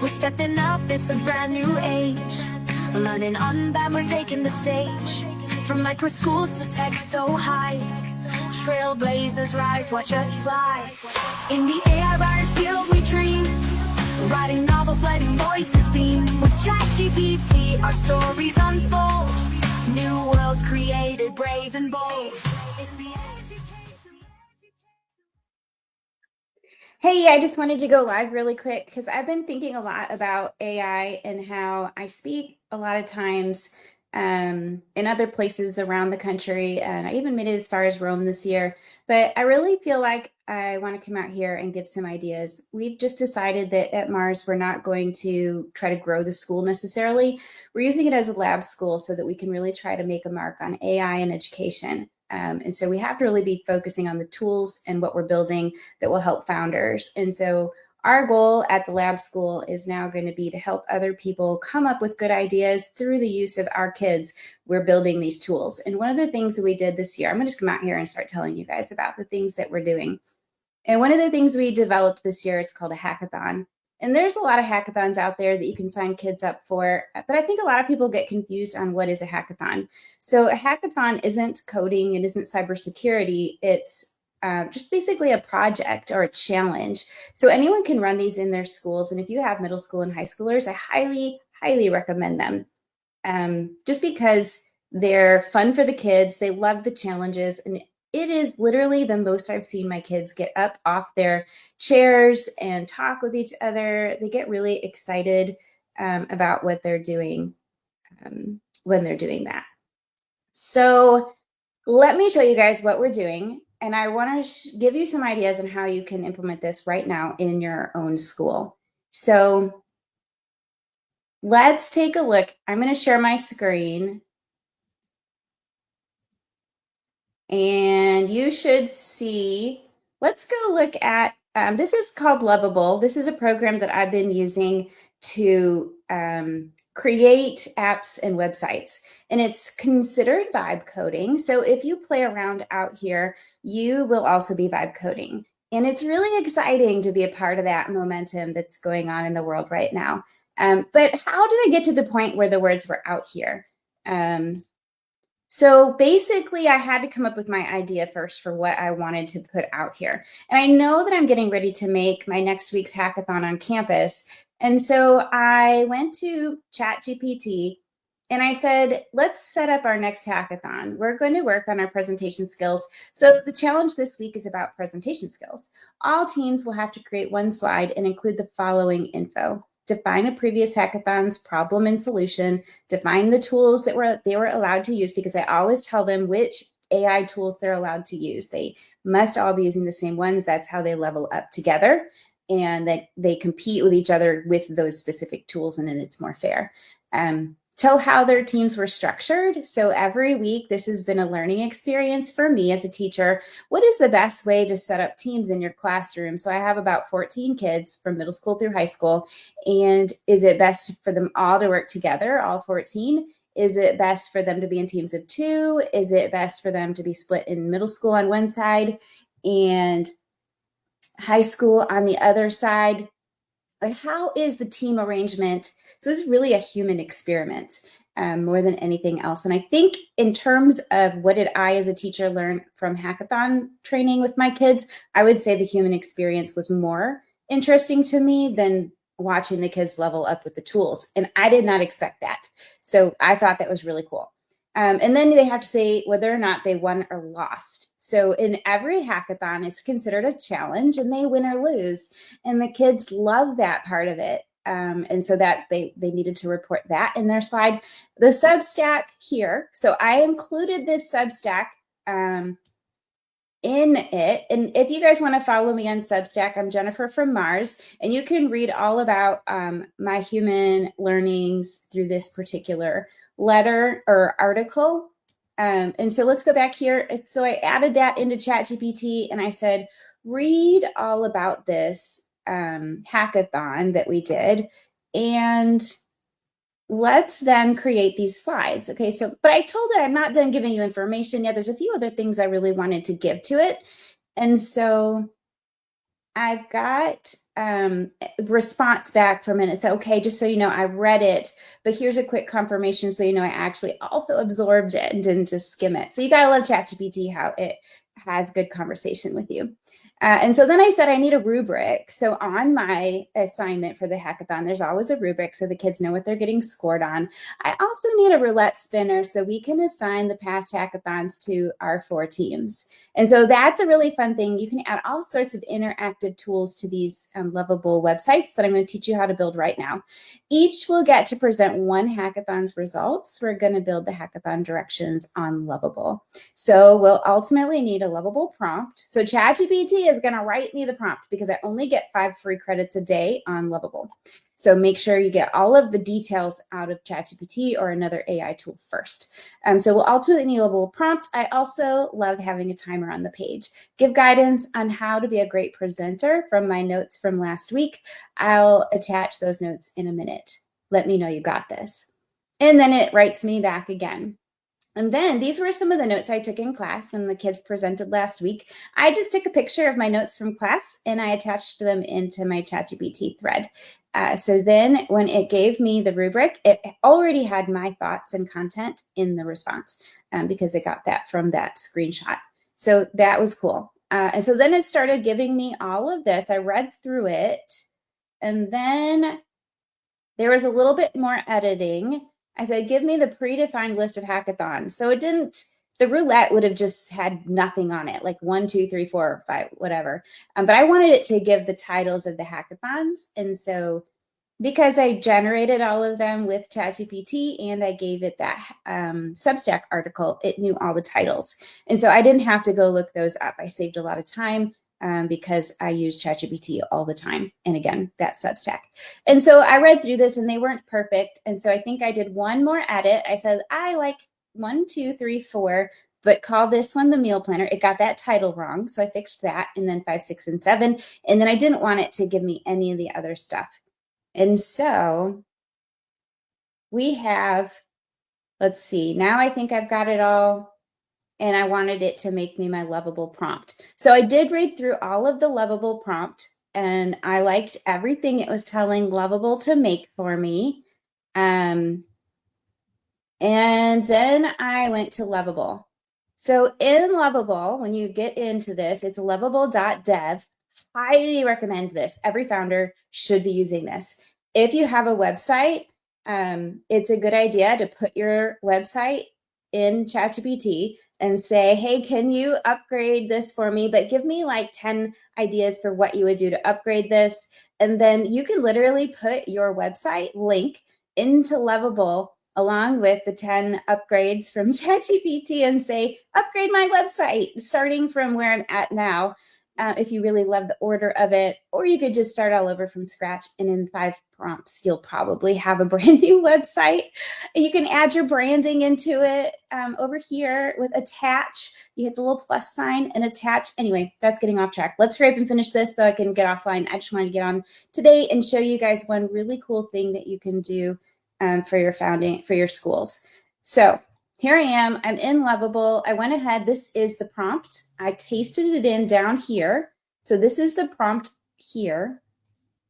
We're stepping up, it's a brand new age. Learning on that, we're taking the stage. From micro schools to tech so high, trailblazers rise, watch us fly. In the AI writers guild we dream, writing novels, letting voices beam. With ChatGPT our stories unfold, new worlds created, brave and bold. It's the education. Hey, I just wanted to go live really quick because I've been thinking a lot about AI and how I speak a lot of times in other places around the country. And I even made it as far as Rome this year. But I really feel like I want to come out here and give some ideas. We've just decided that at Mars, we're not going to try to grow the school necessarily. We're using it as a lab school so that we can really try to make a mark on AI and education. And so we have to really be focusing on the tools and what we're building that will help founders. And so our goal at the lab school is now going to be to help other people come up with good ideas through the use of our kids. We're building these tools. And one of the things that we did this year, I'm going to just come out here and start telling you guys about the things that we're doing. And one of the things we developed this year, it's called a hackathon. And there's a lot of hackathons out there that you can sign kids up for, but I think a lot of people get confused on what is a hackathon. So a hackathon isn't coding, it isn't cybersecurity, it's just basically a project or a challenge. So anyone can run these in their schools. And if you have middle school and high schoolers, I highly, highly recommend them. Just because they're fun for the kids, they love the challenges, and it is literally the most I've seen my kids get up off their chairs and talk with each other. They get really excited about what they're doing when they're doing that. So let me show you guys what we're doing. And I want to give you some ideas on how you can implement this right now in your own school. So let's take a look. I'm going to share my screen. And you should see, let's go look at, this is called Lovable. This is a program that I've been using to create apps and websites. And it's considered vibe coding. So if you play around out here, you will also be vibe coding. And it's really exciting to be a part of that momentum that's going on in the world right now. But how did I get to the point where the words were out here? So basically, I had to come up with my idea first for what I wanted to put out here. And I know that I'm getting ready to make my next week's hackathon on campus. And so I went to ChatGPT and I said, let's set up our next hackathon. We're going to work on our presentation skills. So the challenge this week is about presentation skills. All teams will have to create one slide and include the following info. Define a previous hackathon's problem and solution, define the tools that they were allowed to use, because I always tell them which AI tools they're allowed to use. They must all be using the same ones. That's how they level up together, and that they compete with each other with those specific tools, and then it's more fair. Tell how their teams were structured. So every week, this has been a learning experience for me as a teacher. What is the best way to set up teams in your classroom? So I have about 14 kids from middle school through high school. And is it best for them all to work together, all 14? Is it best for them to be in teams of 2? Is it best for them to be split in middle school on one side and high school on the other side? Like, how is the team arrangement? So it's really a human experiment more than anything else. And I think in terms of what did I as a teacher learn from hackathon training with my kids, I would say the human experience was more interesting to me than watching the kids level up with the tools. And I did not expect that. So I thought that was really cool. And then they have to say whether or not they won or lost. So in every hackathon, it's considered a challenge and they win or lose. And the kids love that part of it. And so that they needed to report that in their slide. The Substack here. So I included this Substack in it. And if you guys want to follow me on Substack, I'm Jennifer from Mars, and you can read all about my human learnings through this particular letter or article. And so let's go back here. So I added that into ChatGPT and I said, read all about this hackathon that we did, and let's then create these slides. Okay, so, but I told it I'm not done giving you information yet. There's a few other things I really wanted to give to it. And so I've got response back from it. It's okay, just so you know, I read it, but here's a quick confirmation so you know I actually also absorbed it and didn't just skim it. So you gotta love ChatGPT, how it has good conversation with you. And so then I said I need a rubric. So on my assignment for the hackathon, there's always a rubric so the kids know what they're getting scored on. I also need a roulette spinner so we can assign the past hackathons to our 4 teams. And so that's a really fun thing. You can add all sorts of interactive tools to these Lovable websites that I'm going to teach you how to build right now. Each will get to present one hackathon's results. We're going to build the hackathon directions on Lovable. So we'll ultimately need a Lovable prompt. So ChatGPT is going to write me the prompt because I only get 5 free credits a day on Lovable. So make sure you get all of the details out of ChatGPT or another AI tool first. So we'll ultimately need a Lovable prompt. I also love having a timer on the page. Give guidance on how to be a great presenter from my notes from last week. I'll attach those notes in a minute. Let me know you got this. And then it writes me back again. And then these were some of the notes I took in class when the kids presented last week. I just took a picture of my notes from class and I attached them into my ChatGPT thread. So then when it gave me the rubric, it already had my thoughts and content in the response because it got that from that screenshot. So that was cool. And so then it started giving me all of this. I read through it and then there was a little bit more editing. I said, give me the predefined list of hackathons. So it didn't, the roulette would have just had nothing on it, like 1, 2, 3, 4, 5, whatever. But I wanted it to give the titles of the hackathons. And so because I generated all of them with ChatGPT and I gave it that Substack article, it knew all the titles. And so I didn't have to go look those up. I saved a lot of time because I use ChatGPT all the time. And again, that's Substack. And so I read through this and they weren't perfect. And so I think I did one more edit. I said, I like 1, 2, 3, 4, but call this one the meal planner. It got that title wrong. So I fixed that. And then 5, 6, and 7. And then I didn't want it to give me any of the other stuff. And so we have, let's see, now I think I've got it all. And I wanted it to make me my Lovable prompt. So I did read through all of the Lovable prompt and I liked everything it was telling Lovable to make for me. And then I went to Lovable. So in Lovable, when you get into this, it's lovable.dev. Highly recommend this. Every founder should be using this. If you have a website, it's a good idea to put your website in ChatGPT and say, hey, can you upgrade this for me? But give me like 10 ideas for what you would do to upgrade this. And then you can literally put your website link into Lovable along with the 10 upgrades from ChatGPT and say, upgrade my website starting from where I'm at now. If you really love the order of it, or you could just start all over from scratch and in 5 prompts, you'll probably have a brand new website. You can add your branding into it over here with attach. You hit the little plus sign and attach. Anyway, that's getting off track. Let's hurry up and finish this so I can get offline. I just wanted to get on today and show you guys one really cool thing that you can do for your schools. So here I am, I'm in Lovable. I went ahead, this is the prompt. I pasted it in down here. So this is the prompt here.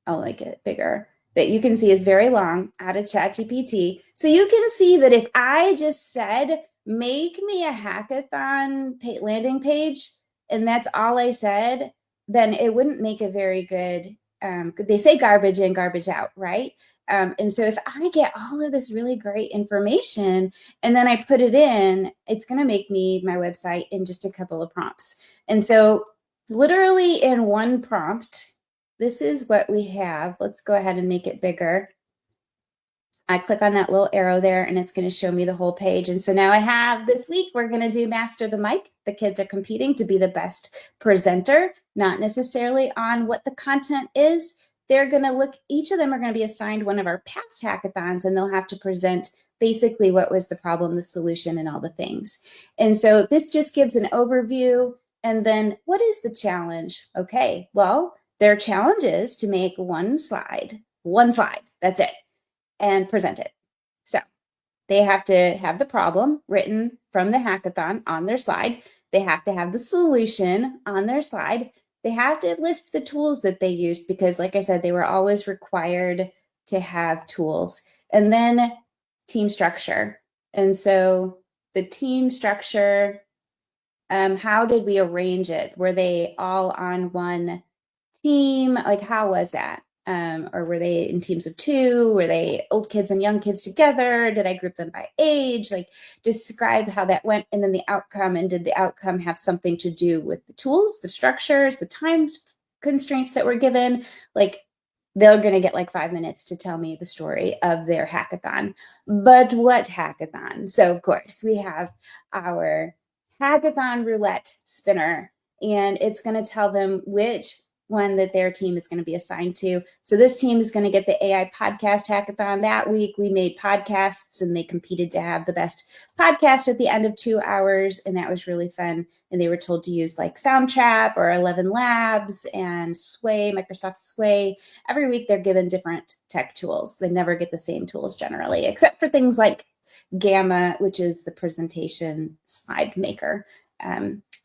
I'll make it bigger. That you can see is very long out of ChatGPT. So you can see that if I just said, make me a hackathon landing page, and that's all I said, then it wouldn't make a very good, they say garbage in, garbage out, right? And so if I get all of this really great information and then I put it in, it's going to make me my website in just a couple of prompts. And so literally in one prompt, this is what we have. Let's go ahead and make it bigger. I click on that little arrow there and it's going to show me the whole page. And so now I have this week, we're going to do Master the Mic. The kids are competing to be the best presenter, not necessarily on what the content is. They're going to look, each of them are going to be assigned one of our past hackathons and they'll have to present basically what was the problem, the solution, and all the things. And so this just gives an overview. And then what is the challenge? Okay, well, their challenge is to make one slide, that's it, and present it. So they have to have the problem written from the hackathon on their slide. They have to have the solution on their slide. they have to list the tools that they used because, like I said, they were always required to have tools. And then team structure. And so the team structure, how did we arrange it? Were they all on one team? Like, how was that? Or were they in teams of two? Were they old kids and young kids together? Did I group them by age? Like, describe how that went, and then the outcome, and did the outcome have something to do with the tools, the structures, the time constraints that were given? Like, they're going to get like 5 minutes to tell me the story of their hackathon. But what hackathon? So, of course, we have our hackathon roulette spinner, and it's going to tell them which one that their team is going to be assigned to. So this team is going to get the AI podcast hackathon. That week we made podcasts, and they competed to have the best podcast at the end of 2 hours, and that was really fun. And they were told to use like Soundtrap or 11 Labs and Sway, Microsoft Sway. Every week they're given different tech tools. They never get the same tools generally, except for things like Gamma, which is the presentation slide maker.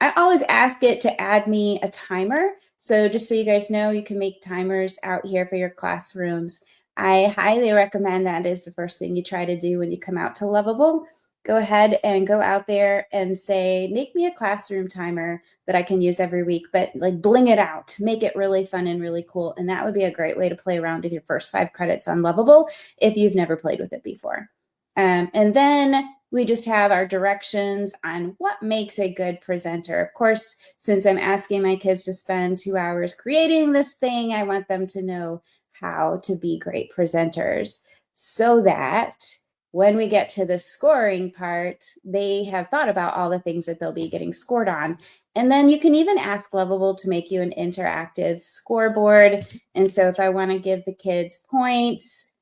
I always ask it to add me a timer. So just so you guys know, you can make timers out here for your classrooms. I highly recommend that is the first thing you try to do when you come out to Lovable. Go ahead and go out there and say, make me a classroom timer that I can use every week, but like bling it out, make it really fun and really cool. And that would be a great way to play around with your first 5 credits on Lovable if you've never played with it before. And then we just have our directions on what makes a good presenter. Of course, since I'm asking my kids to spend 2 hours creating this thing, I want them to know how to be great presenters so that when we get to the scoring part, they have thought about all the things that they'll be getting scored on. And then you can even ask Lovable to make you an interactive scoreboard. And so if I want to give the kids points,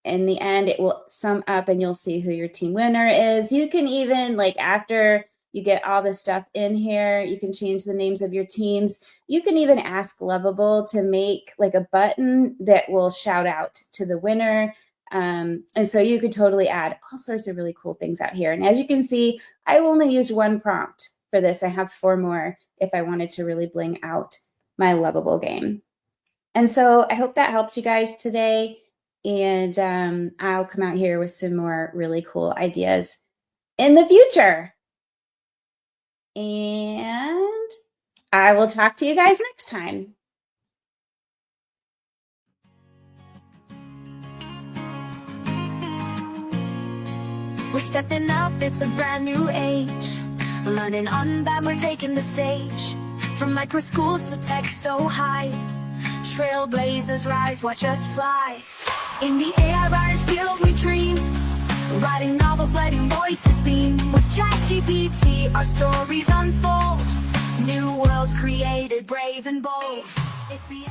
in the end, it will sum up and you'll see who your team winner is. You can even, like, after you get all this stuff in here, you can change the names of your teams. You can even ask Lovable to make like a button that will shout out to the winner. And so you could totally add all sorts of really cool things out here. And as you can see, I only used 1 prompt for this. I have 4 more if I wanted to really bling out my Lovable game. And so I hope that helped you guys today. And I'll come out here with some more really cool ideas in the future. And I will talk to you guys next time. We're stepping up, it's a brand new age. Learning on that we're taking the stage. From micro schools to tech so high. Trailblazers rise, watch us fly. In the AI writer's guild we dream, writing novels, letting voices beam. With ChatGPT our stories unfold, new worlds created, brave and bold. It's the